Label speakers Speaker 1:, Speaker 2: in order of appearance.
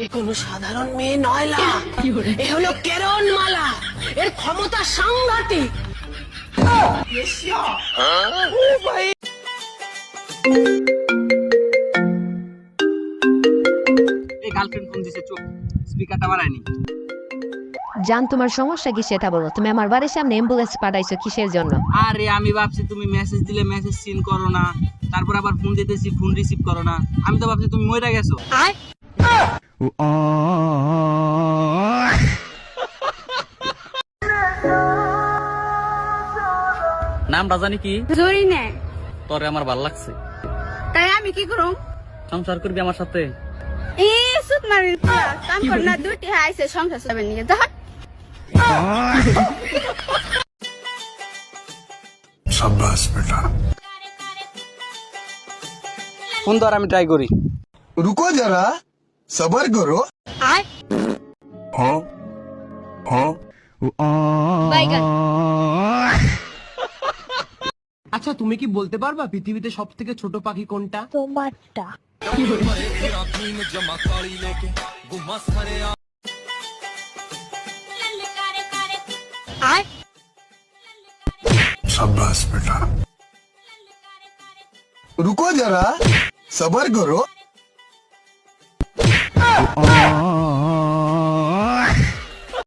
Speaker 1: এ কোনো সাধারণ মেয়ে নয়লা, এ হলো কেরন মালা। এর ক্ষমতা সাংঘাতিক।
Speaker 2: এই গার্লফ্রেন্ড ফোন দিছে, চুপ, স্পিকারটা বাড়ায়নি।
Speaker 3: জান, তোমার সমস্যা কি সেটা বলো। তুমি আমার বাড়ির সামনে অ্যাম্বুলেন্স পাঠাইছো কিসের জন্য?
Speaker 2: আরে আমি ভাবছি তুমি মেসেজ দিলে মেসেজ সিন করো না, তারপর আবার ফোন দিতেছি ফোন রিসিভ করো না। আমি তো ভাবছি তুমি মরে গেছো। নামটা জানি কি?
Speaker 4: জরি নে।
Speaker 2: তোরে আমার ভালো লাগছে।
Speaker 4: তাই আমি কি করুম?
Speaker 2: সংসার করবি আমার সাথে?
Speaker 4: এ সুত মারি কাম কর না, দুটি আইছে সংসার সবের নিয়ে যা।
Speaker 5: शाबाश बेटा।
Speaker 2: ফোন ধর, আমি ট্রাই করি।
Speaker 5: रुको जरा, सबर करो।
Speaker 4: আয়
Speaker 5: हाँ हाँ
Speaker 4: বাইগান।
Speaker 1: আচ্ছা, তুমি কি বলতে পারবা পৃথিবীতে সব থেকে ছোট পাখি কোনটা?
Speaker 4: তোমারটা। আয়
Speaker 5: शाबाश बेटा। रुको जरा, सबर करो।